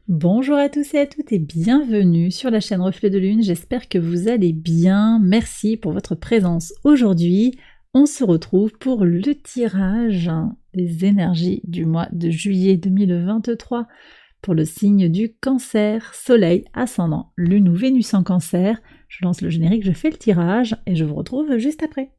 Bonjour à tous et à toutes et bienvenue sur la chaîne Reflet de Lune, j'espère que vous allez bien, merci pour votre présence. Aujourd'hui, on se retrouve pour le tirage des énergies du mois de juillet 2023 pour le signe du Cancer, Soleil, Ascendant, Lune ou Vénus en Cancer. Je lance le générique, je fais le tirage et je vous retrouve juste après.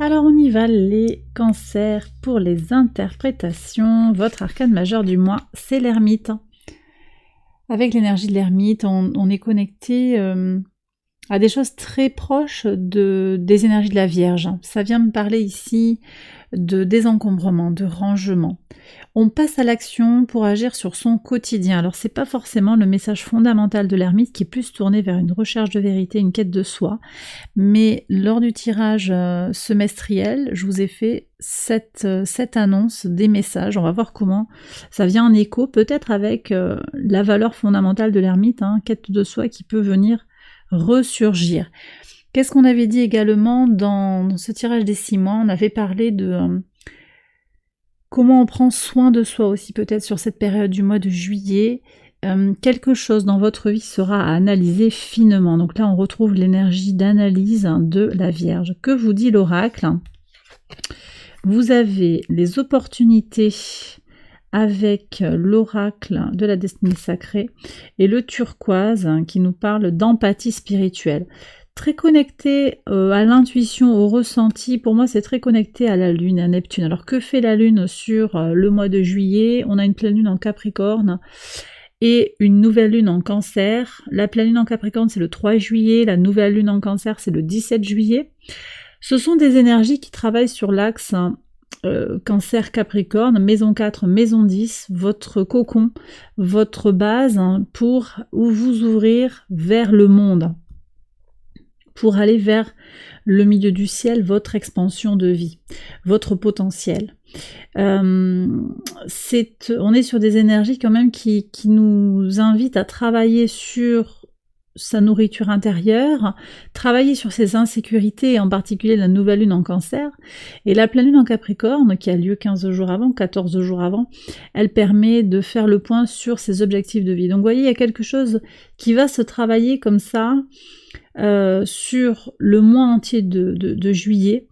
Alors on y va, les cancers pour les interprétations. Votre arcane majeur du mois, c'est l'ermite. Avec l'énergie de l'ermite, on est connecté à des choses très proches des énergies de la Vierge. Ça vient me parler ici de désencombrement, de rangement. On passe à l'action pour agir sur son quotidien. Alors c'est pas forcément le message fondamental de l'ermite qui est plus tourné vers une recherche de vérité, une quête de soi. Mais lors du tirage semestriel, je vous ai fait cette annonce des messages. On va voir comment ça vient en écho, peut-être avec la valeur fondamentale de l'ermite, quête de soi qui peut venir ressurgir. Qu'est-ce qu'on avait dit également dans ce tirage des 6 mois? On avait parlé de comment on prend soin de soi aussi, peut-être sur cette période du mois de juillet. Quelque chose dans votre vie sera à analyser finement. Donc là, on retrouve l'énergie d'analyse de la Vierge. Que vous dit l'oracle? Vous avez les opportunités avec l'oracle de la destinée sacrée et le turquoise qui nous parle d'empathie spirituelle. Très connecté à l'intuition, au ressenti. Pour moi, c'est très connecté à la Lune, à Neptune. Alors, que fait la Lune sur le mois de juillet? On a une pleine Lune en Capricorne et une nouvelle Lune en Cancer. La pleine Lune en Capricorne, c'est le 3 juillet. La nouvelle Lune en Cancer, c'est le 17 juillet. Ce sont des énergies qui travaillent sur l'axe Cancer Capricorne, maison 4, maison 10, votre cocon, votre base pour vous ouvrir vers le monde, pour aller vers le milieu du ciel, votre expansion de vie, votre potentiel. On est sur des énergies quand même qui nous invitent à travailler sur sa nourriture intérieure, travailler sur ses insécurités, en particulier la nouvelle lune en Cancer, et la pleine lune en Capricorne, qui a lieu 15 jours avant, 14 jours avant, elle permet de faire le point sur ses objectifs de vie. Donc vous voyez, il y a quelque chose qui va se travailler comme ça, sur le mois entier de juillet,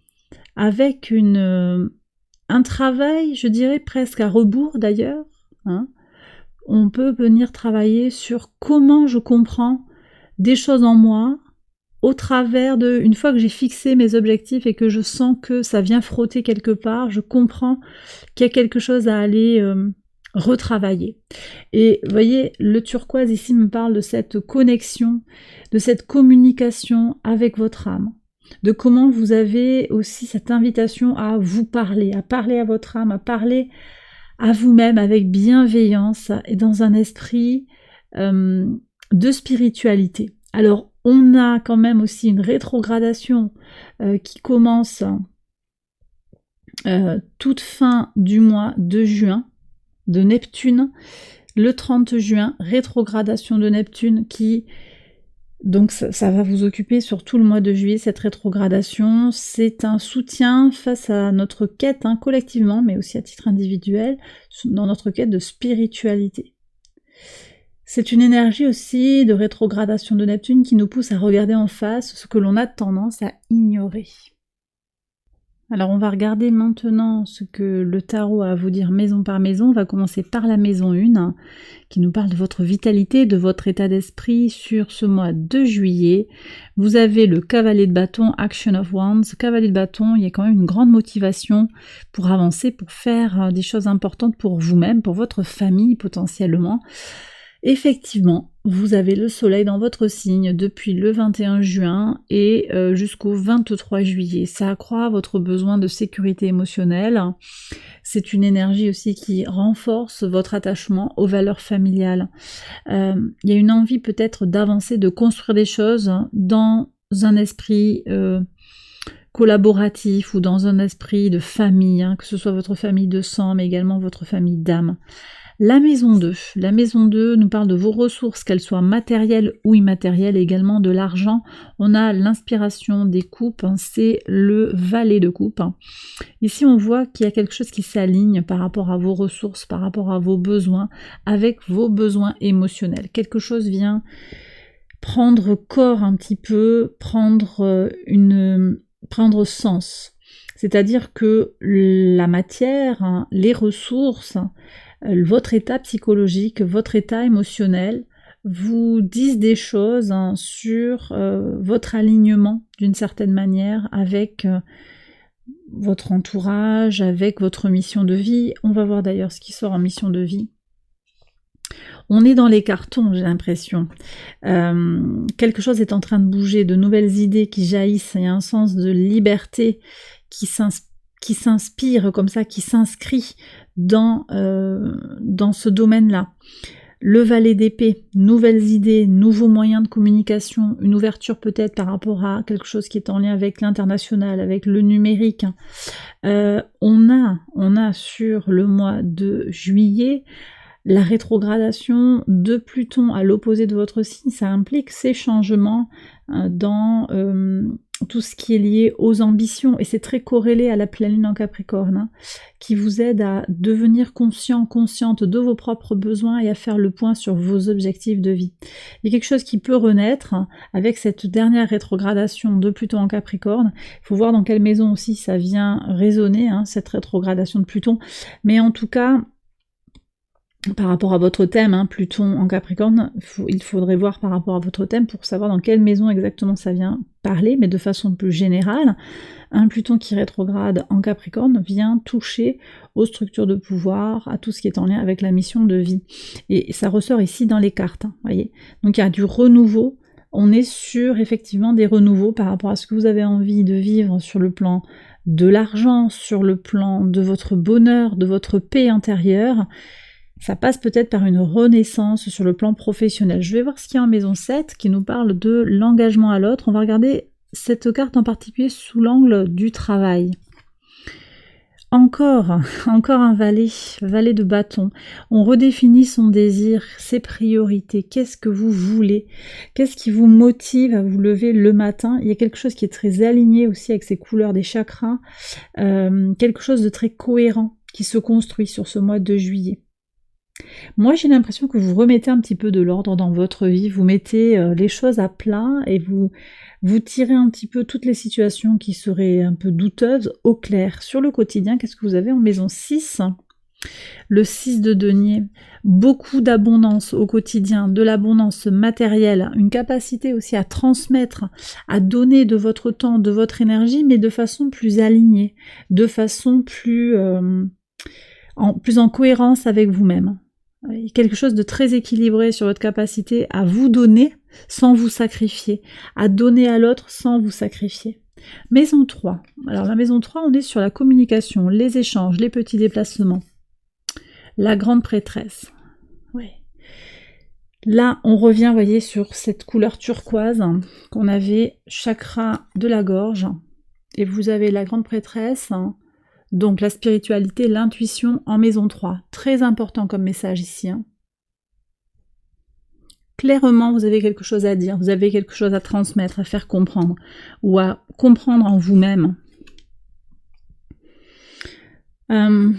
avec un travail, je dirais presque à rebours d'ailleurs. On peut venir travailler sur comment je comprends des choses en moi, au travers une fois que j'ai fixé mes objectifs et que je sens que ça vient frotter quelque part, je comprends qu'il y a quelque chose à aller retravailler. Et vous voyez, le turquoise ici me parle de cette connexion, de cette communication avec votre âme, de comment vous avez aussi cette invitation à vous parler à votre âme, à parler à vous-même avec bienveillance et dans un esprit de spiritualité. Alors, on a quand même aussi une rétrogradation qui commence toute fin du mois de juin, de Neptune, le 30 juin, rétrogradation de Neptune qui, donc ça va vous occuper sur tout le mois de juillet, cette rétrogradation. C'est un soutien face à notre quête, collectivement, mais aussi à titre individuel, dans notre quête de spiritualité. C'est une énergie aussi de rétrogradation de Neptune qui nous pousse à regarder en face ce que l'on a tendance à ignorer. Alors on va regarder maintenant ce que le tarot a à vous dire maison par maison. On va commencer par la maison 1 qui nous parle de votre vitalité, de votre état d'esprit sur ce mois de juillet. Vous avez le cavalier de bâton, Action of Wands. Cavalier de bâton, il y a quand même une grande motivation pour avancer, pour faire des choses importantes pour vous-même, pour votre famille potentiellement. Effectivement, vous avez le soleil dans votre signe depuis le 21 juin et jusqu'au 23 juillet. Ça accroît votre besoin de sécurité émotionnelle. C'est une énergie aussi qui renforce votre attachement aux valeurs familiales. Il y a une envie peut-être d'avancer, de construire des choses dans un esprit collaboratif ou dans un esprit de famille, hein, que ce soit votre famille de sang, mais également votre famille d'âme. La maison 2. La maison 2 nous parle de vos ressources, qu'elles soient matérielles ou immatérielles, et également de l'argent. On a l'inspiration des coupes, hein, c'est le valet de coupe. Ici, on voit qu'il y a quelque chose qui s'aligne par rapport à vos ressources, par rapport à vos besoins, avec vos besoins émotionnels. Quelque chose vient prendre corps un petit peu, prendre sens. C'est-à-dire que la matière, hein, les ressources, votre état psychologique, votre état émotionnel vous disent des choses, hein, sur votre alignement d'une certaine manière avec votre entourage, avec votre mission de vie. On va voir d'ailleurs ce qui sort en mission de vie. On est dans les cartons, j'ai l'impression. Quelque chose est en train de bouger, de nouvelles idées qui jaillissent. Il y a un sens de liberté qui s'inspire comme ça, qui s'inscrit dans ce domaine-là. Le valet d'épée, nouvelles idées, nouveaux moyens de communication, une ouverture peut-être par rapport à quelque chose qui est en lien avec l'international, avec le numérique. On a sur le mois de juillet la rétrogradation de Pluton à l'opposé de votre signe. Ça implique ces changements dans tout ce qui est lié aux ambitions, et c'est très corrélé à la pleine lune en Capricorne, hein, qui vous aide à devenir consciente de vos propres besoins et à faire le point sur vos objectifs de vie. Il y a quelque chose qui peut renaître, hein, avec cette dernière rétrogradation de Pluton en Capricorne. Il faut voir dans quelle maison aussi ça vient résonner, hein, cette rétrogradation de Pluton, mais en tout cas, par rapport à votre thème, hein, Pluton en Capricorne, il faudrait voir par rapport à votre thème pour savoir dans quelle maison exactement ça vient parler, mais de façon plus générale, un Pluton qui rétrograde en Capricorne vient toucher aux structures de pouvoir, à tout ce qui est en lien avec la mission de vie. Et ça ressort ici dans les cartes, hein, voyez. Donc il y a du renouveau, on est sur effectivement des renouveaux par rapport à ce que vous avez envie de vivre sur le plan de l'argent, sur le plan de votre bonheur, de votre paix intérieure. Ça passe peut-être par une renaissance sur le plan professionnel. Je vais voir ce qu'il y a en maison 7 qui nous parle de l'engagement à l'autre. On va regarder cette carte en particulier sous l'angle du travail. Encore un valet de bâton. On redéfinit son désir, ses priorités. Qu'est-ce que vous voulez? Qu'est-ce qui vous motive à vous lever le matin? Il y a quelque chose qui est très aligné aussi avec ces couleurs des chakras. Quelque chose de très cohérent qui se construit sur ce mois de juillet. Moi, j'ai l'impression que vous remettez un petit peu de l'ordre dans votre vie, vous mettez les choses à plat et vous tirez un petit peu toutes les situations qui seraient un peu douteuses au clair. Sur le quotidien, qu'est-ce que vous avez en maison 6 ? Le 6 de denier, beaucoup d'abondance au quotidien, de l'abondance matérielle, une capacité aussi à transmettre, à donner de votre temps, de votre énergie, mais de façon plus alignée, de façon plus en cohérence avec vous-même. Il y a quelque chose de très équilibré sur votre capacité à vous donner sans vous sacrifier, à donner à l'autre sans vous sacrifier. Maison 3. Alors la maison 3, on est sur la communication, les échanges, les petits déplacements. La grande prêtresse. Ouais. Là, on revient, voyez, sur cette couleur turquoise qu'on avait, chakra de la gorge. Et vous avez la grande prêtresse. Donc la spiritualité, l'intuition en maison 3. Très important comme message ici. Hein. Clairement, vous avez quelque chose à dire, vous avez quelque chose à transmettre, à faire comprendre, ou à comprendre en vous-même. Je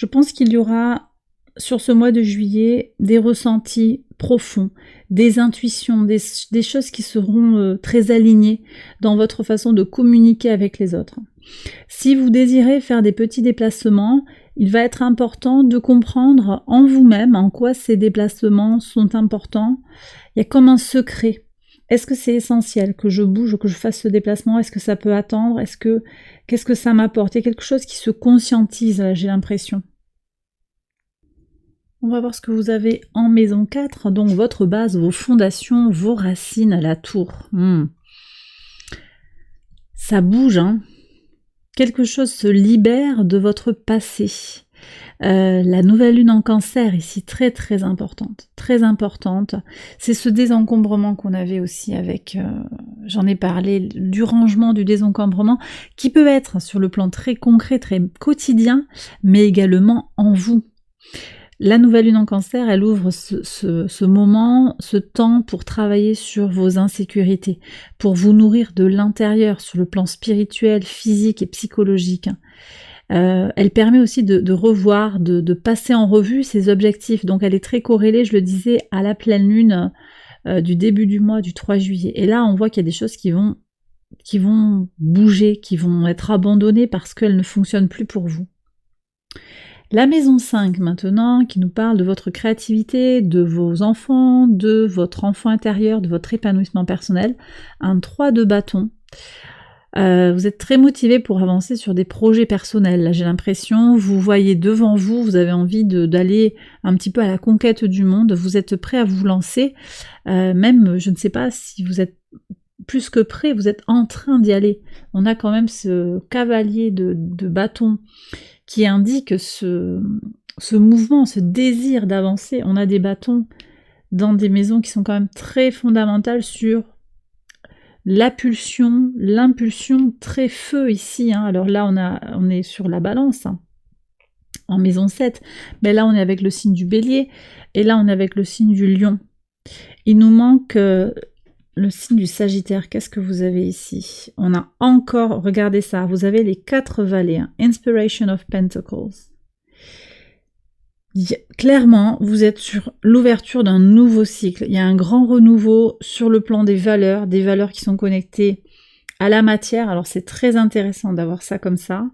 pense qu'il y aura sur ce mois de juillet des ressentis profonds, des intuitions, des choses qui seront très alignées dans votre façon de communiquer avec les autres. Si vous désirez faire des petits déplacements, il va être important de comprendre en vous-même en quoi ces déplacements sont importants. Il y a comme un secret. Est-ce que c'est essentiel que je bouge, que je fasse ce déplacement? Est-ce que ça peut attendre? Qu'est-ce que ça m'apporte? Il y a quelque chose qui se conscientise, là, j'ai l'impression. On va voir ce que vous avez en maison 4, donc votre base, vos fondations, vos racines à la tour. Ça bouge, hein. Quelque chose se libère de votre passé. La nouvelle lune en cancer, ici, très très importante. Très importante. C'est ce désencombrement qu'on avait aussi avec, j'en ai parlé, du rangement, du désencombrement, qui peut être sur le plan très concret, très quotidien, mais également en vous. La nouvelle lune en cancer, elle ouvre ce moment, ce temps pour travailler sur vos insécurités, pour vous nourrir de l'intérieur, sur le plan spirituel, physique et psychologique. Elle permet aussi de revoir, de passer en revue ses objectifs. Donc elle est très corrélée, je le disais, à la pleine lune du début du mois, du 3 juillet. Et là, on voit qu'il y a des choses qui vont bouger, qui vont être abandonnées parce qu'elles ne fonctionnent plus pour vous. La maison 5 maintenant, qui nous parle de votre créativité, de vos enfants, de votre enfant intérieur, de votre épanouissement personnel. Un 3 de bâton. Vous êtes très motivé pour avancer sur des projets personnels. Là, j'ai l'impression, vous voyez devant vous, vous avez envie d'aller un petit peu à la conquête du monde, vous êtes prêt à vous lancer. Même, je ne sais pas si vous êtes plus que prêt, vous êtes en train d'y aller. On a quand même ce cavalier de bâton qui indique ce mouvement, ce désir d'avancer. On a des bâtons dans des maisons qui sont quand même très fondamentales sur la pulsion, l'impulsion, très feu ici. Hein. Alors là, on est sur la balance, hein, en maison 7, mais là, on est avec le signe du bélier, et là, on est avec le signe du lion. Il nous manque le signe du sagittaire. Qu'est-ce que vous avez ici? On a encore, regardez ça, vous avez les 4 valets, hein. Inspiration of Pentacles. Clairement, vous êtes sur l'ouverture d'un nouveau cycle. Il y a un grand renouveau sur le plan des valeurs qui sont connectées à la matière. Alors c'est très intéressant d'avoir ça comme ça,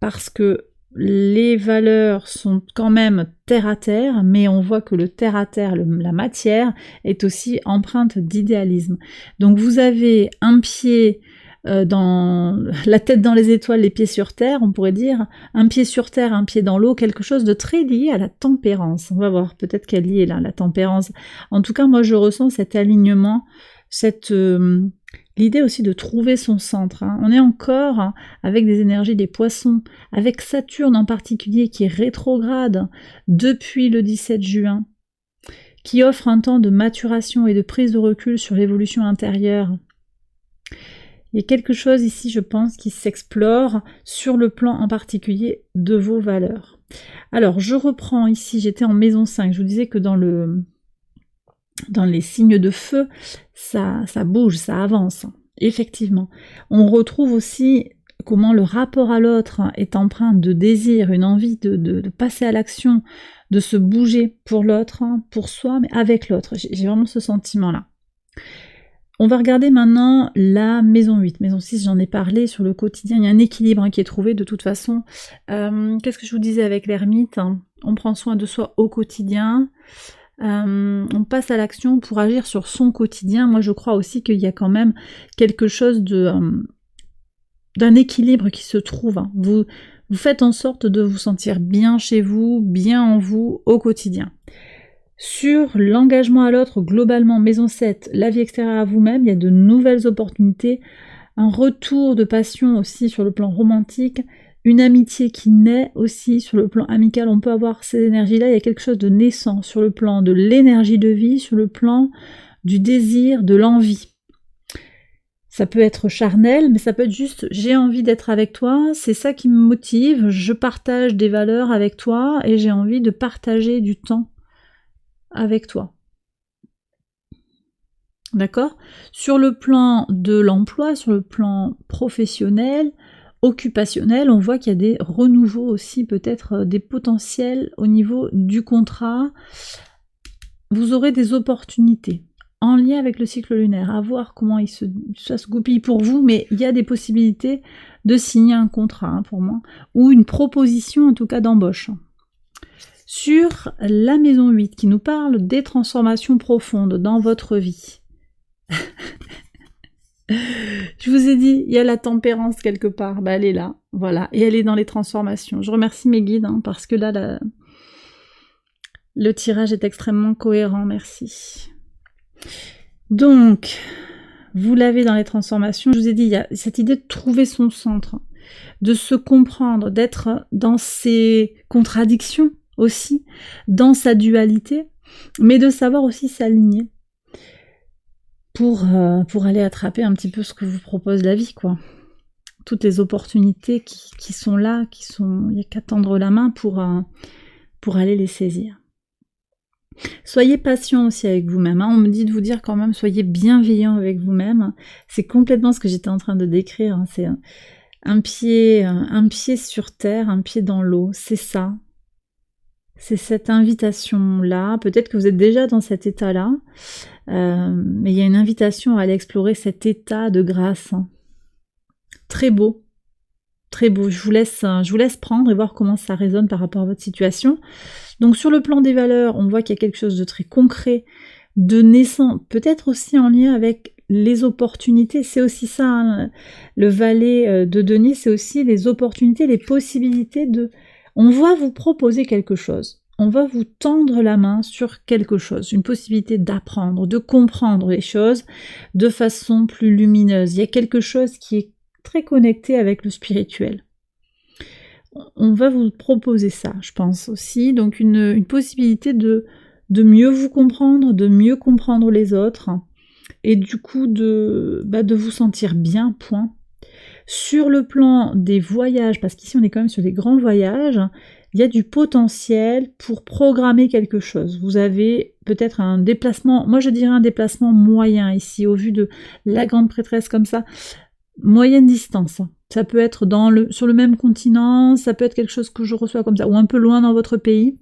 parce que les valeurs sont quand même terre à terre, mais on voit que le terre à terre, la matière, est aussi empreinte d'idéalisme. Donc vous avez un pied dans la tête dans les étoiles, les pieds sur terre, on pourrait dire, un pied sur terre, un pied dans l'eau, quelque chose de très lié à la tempérance. On va voir, peut-être qu'elle y est là, la tempérance. En tout cas, moi je ressens cet alignement, l'idée aussi de trouver son centre. Hein. On est encore, hein, avec des énergies des poissons, avec Saturne en particulier qui est rétrograde depuis le 17 juin, qui offre un temps de maturation et de prise de recul sur l'évolution intérieure. Il y a quelque chose ici, je pense, qui s'explore sur le plan en particulier de vos valeurs. Alors, je reprends ici, j'étais en maison 5, je vous disais que dans les signes de feu, ça bouge, ça avance, effectivement. On retrouve aussi comment le rapport à l'autre est empreint de désir, une envie de passer à l'action, de se bouger pour l'autre, pour soi, mais avec l'autre. J'ai vraiment ce sentiment-là. On va regarder maintenant la maison 8. Maison 6, j'en ai parlé sur le quotidien. Il y a un équilibre qui est trouvé de toute façon. Qu'est-ce que je vous disais avec l'ermite? On prend soin de soi au quotidien. On passe à l'action pour agir sur son quotidien. Moi, je crois aussi qu'il y a quand même quelque chose d'un équilibre qui se trouve. Vous faites en sorte de vous sentir bien chez vous, bien en vous, au quotidien. Sur l'engagement à l'autre, globalement, maison 7, la vie extérieure à vous-même, il y a de nouvelles opportunités, un retour de passion aussi sur le plan romantique, une amitié qui naît aussi sur le plan amical. On peut avoir ces énergies-là, il y a quelque chose de naissant sur le plan de l'énergie de vie, sur le plan du désir, de l'envie. Ça peut être charnel, mais ça peut être juste j'ai envie d'être avec toi, c'est ça qui me motive, je partage des valeurs avec toi et j'ai envie de partager du temps avec toi. D'accord? Sur le plan de l'emploi, sur le plan professionnel, occupationnel, on voit qu'il y a des renouveaux aussi, peut-être des potentiels au niveau du contrat. Vous aurez des opportunités en lien avec le cycle lunaire, à voir comment ça se goupille pour vous, mais il y a des possibilités de signer un contrat, pour moi, ou une proposition en tout cas d'embauche. Sur la maison 8 qui nous parle des transformations profondes dans votre vie. Je vous ai dit, il y a la tempérance quelque part, elle est là, voilà, et elle est dans les transformations. Je remercie mes guides, parce que là, le tirage est extrêmement cohérent, merci. Donc, vous l'avez dans les transformations, je vous ai dit, il y a cette idée de trouver son centre. de se comprendre, d'être dans ses contradictions aussi, dans sa dualité, mais de savoir aussi s'aligner pour aller attraper un petit peu ce que vous propose la vie, quoi. Toutes les opportunités qui sont là, il n'y a qu'à tendre la main pour aller les saisir. Soyez patient aussi avec vous-même, hein. On me dit de vous dire quand même, soyez bienveillant avec vous-même. C'est complètement ce que j'étais en train de décrire, hein. C'est un pied sur terre, un pied dans l'eau, c'est ça. C'est cette invitation-là. Peut-être que vous êtes déjà dans cet état-là, mais il y a une invitation à aller explorer cet état de grâce. Très beau, très beau. Je vous laisse prendre et voir comment ça résonne par rapport à votre situation. Donc sur le plan des valeurs, on voit qu'il y a quelque chose de très concret, de naissant, peut-être aussi en lien avec les opportunités. C'est aussi ça, hein, le valet de denier, c'est aussi les opportunités, les possibilités de... On va vous proposer quelque chose. On va vous tendre la main sur quelque chose, une possibilité d'apprendre, de comprendre les choses de façon plus lumineuse. Il y a quelque chose qui est très connecté avec le spirituel. On va vous proposer ça, je pense aussi. Donc une possibilité de mieux vous comprendre, de mieux comprendre les autres, et du coup de vous sentir bien, point. Sur le plan des voyages, parce qu'ici on est quand même sur des grands voyages, il y a du potentiel pour programmer quelque chose. Vous avez peut-être un déplacement, moi je dirais un déplacement moyen ici, au vu de la grande prêtresse comme ça, moyenne distance. Ça peut être sur le même continent, ça peut être quelque chose que je reçois comme ça, ou un peu loin dans votre pays.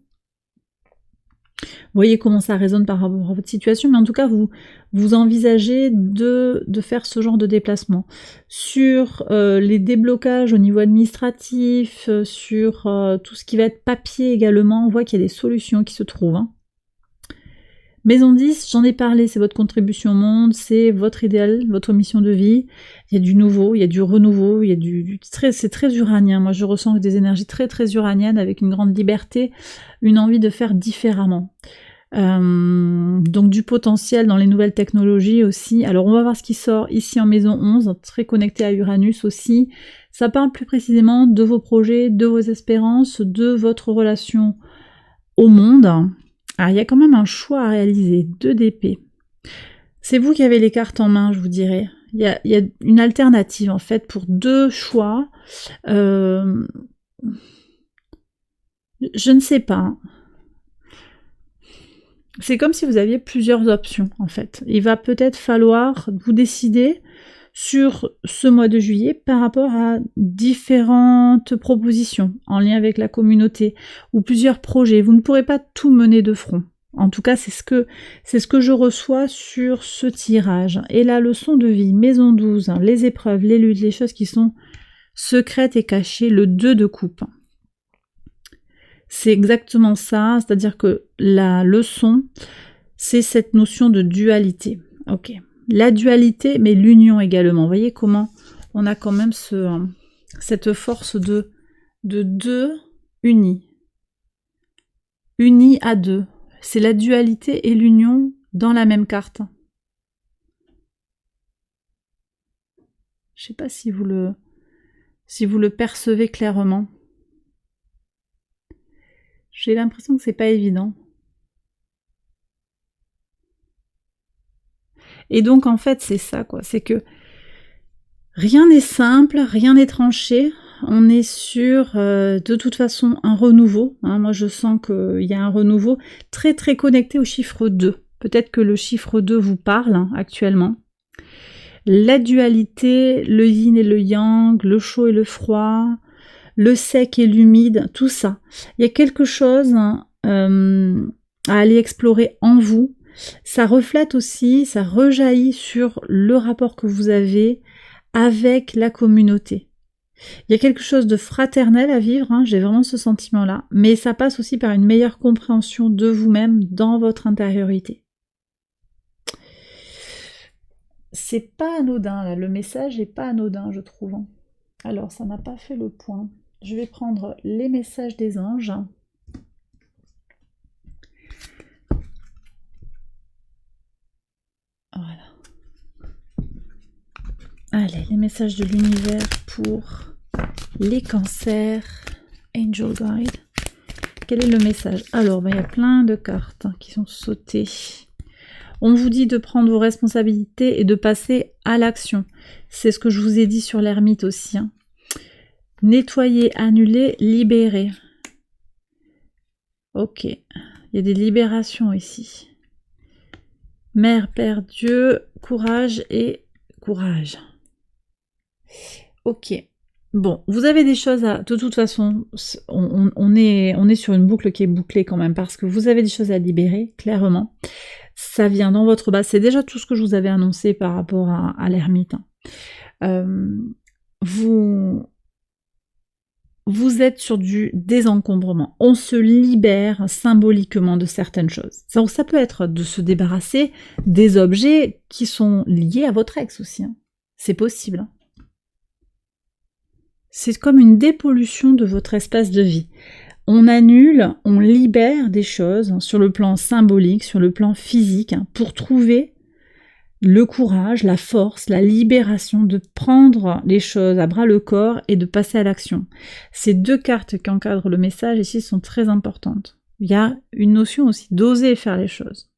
Vous voyez comment ça résonne par rapport à votre situation, mais en tout cas, vous envisagez de faire ce genre de déplacement. Sur les déblocages au niveau administratif, sur tout ce qui va être papier également, on voit qu'il y a des solutions qui se trouvent, hein. Maison 10, j'en ai parlé, c'est votre contribution au monde, c'est votre idéal, votre mission de vie. Il y a du nouveau, il y a du renouveau, il y a c'est très uranien. Moi, je ressens des énergies très très uraniennes avec une grande liberté, une envie de faire différemment. Donc du potentiel dans les nouvelles technologies aussi. Alors on va voir ce qui sort ici en maison 11, très connecté à Uranus aussi. Ça parle plus précisément de vos projets, de vos espérances, de votre relation au monde. Alors, il y a quand même un choix à réaliser, 2 d'épée. C'est vous qui avez les cartes en main, je vous dirais. Il y a une alternative, en fait, pour 2 choix. Je ne sais pas. C'est comme si vous aviez plusieurs options, en fait. Il va peut-être falloir vous décider sur ce mois de juillet par rapport à différentes propositions en lien avec la communauté ou plusieurs projets. Vous ne pourrez pas tout mener de front. En tout cas, c'est ce que je reçois sur ce tirage. Et la leçon de vie, maison 12, hein, les épreuves, les luttes, les choses qui sont secrètes et cachées, le 2 de coupe. C'est exactement ça, c'est-à-dire que la leçon, c'est cette notion de dualité. Ok. La dualité, mais l'union également. Vous voyez comment on a quand même cette force de 2 unis. Unis à 2. C'est la dualité et l'union dans la même carte. Je ne sais pas si vous le percevez clairement. J'ai l'impression que c'est pas évident. Et donc en fait c'est ça quoi, c'est que rien n'est simple, rien n'est tranché. On est sur de toute façon un renouveau, hein. Moi je sens qu'il y a un renouveau très très connecté au chiffre 2. Peut-être que le chiffre 2 vous parle, hein, actuellement. La dualité, le yin et le yang, le chaud et le froid, le sec et l'humide, tout ça. Il y a quelque chose, hein, à aller explorer en vous. Ça reflète aussi, ça rejaillit sur le rapport que vous avez avec la communauté. Il y a quelque chose de fraternel à vivre, hein, j'ai vraiment ce sentiment-là, mais ça passe aussi par une meilleure compréhension de vous-même dans votre intériorité. C'est pas anodin, là, le message est pas anodin, je trouve. Alors, ça n'a pas fait le point. Je vais prendre les messages des anges. Voilà. Allez, les messages de l'univers pour Les cancers, Angel Guide. Quel est le message? Alors, il y a plein de cartes qui sont sautées. On vous dit de prendre vos responsabilités et de passer à l'action. C'est ce que je vous ai dit sur l'ermite aussi. Nettoyer, annuler, libérer. Ok, il y a des libérations ici. Mère, Père, Dieu, courage et courage. Ok. Bon, vous avez des choses à... De toute façon, on est sur une boucle qui est bouclée quand même, parce que vous avez des choses à libérer, clairement. Ça vient dans votre base. C'est déjà tout ce que je vous avais annoncé par rapport à l'ermite. Vous êtes sur du désencombrement. On se libère symboliquement de certaines choses. Ça peut être de se débarrasser des objets qui sont liés à votre ex aussi. C'est possible. C'est comme une dépollution de votre espace de vie. On annule, on libère des choses sur le plan symbolique, sur le plan physique, pour trouver le courage, la force, la libération de prendre les choses à bras le corps et de passer à l'action. Ces deux cartes qui encadrent le message ici sont très importantes. Il y a une notion aussi d'oser faire les choses.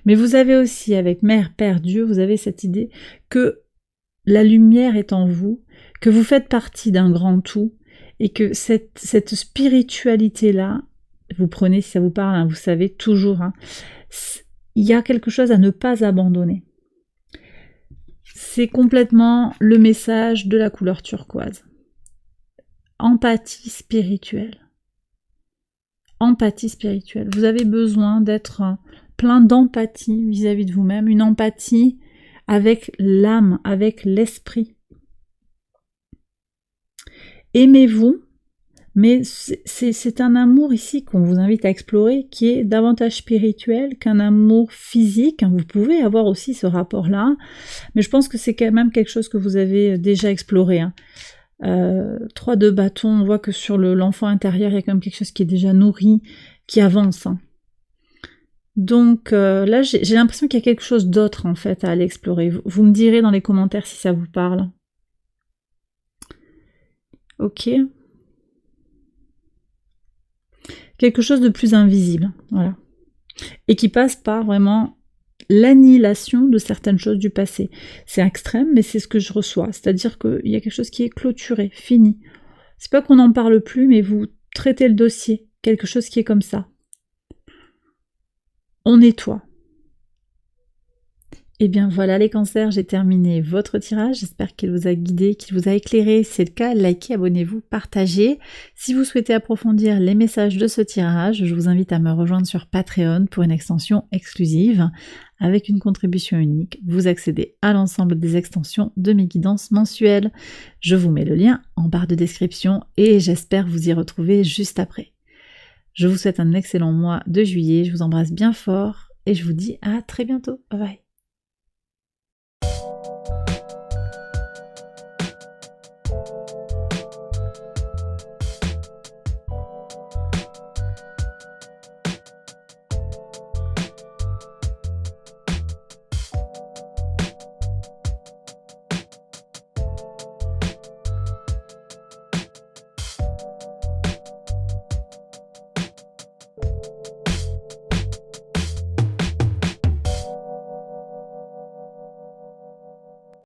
Mais vous avez aussi, avec Mère, Père, Dieu, vous avez cette idée que la lumière est en vous, que vous faites partie d'un grand tout, et que cette spiritualité-là, vous prenez si ça vous parle, vous savez toujours, il y a quelque chose à ne pas abandonner. C'est complètement le message de la couleur turquoise. Empathie spirituelle. Empathie spirituelle. Vous avez besoin d'être plein d'empathie vis-à-vis de vous-même, une empathie avec l'âme, avec l'esprit. Aimez-vous, mais c'est un amour ici qu'on vous invite à explorer qui est davantage spirituel qu'un amour physique. Vous pouvez avoir aussi ce rapport-là, mais je pense que c'est quand même quelque chose que vous avez déjà exploré. 3 de bâton, on voit que sur l'enfant intérieur, il y a quand même quelque chose qui est déjà nourri, qui avance. Donc là, j'ai l'impression qu'il y a quelque chose d'autre en fait à aller explorer. Vous me direz dans les commentaires si ça vous parle. Ok. Quelque chose de plus invisible, voilà. Et qui passe par vraiment l'annihilation de certaines choses du passé. C'est extrême, mais c'est ce que je reçois. C'est-à-dire qu'il y a quelque chose qui est clôturé, fini. C'est pas qu'on n'en parle plus, mais vous traitez le dossier. Quelque chose qui est comme ça. On nettoie. Et bien voilà les cancers, j'ai terminé votre tirage, j'espère qu'il vous a guidé, qu'il vous a éclairé. Si c'est le cas, likez, abonnez-vous, partagez. Si vous souhaitez approfondir les messages de ce tirage, je vous invite à me rejoindre sur Patreon pour une extension exclusive. Avec une contribution unique, vous accédez à l'ensemble des extensions de mes guidances mensuelles. Je vous mets le lien en barre de description et j'espère vous y retrouver juste après. Je vous souhaite un excellent mois de juillet, je vous embrasse bien fort et je vous dis à très bientôt. Bye bye.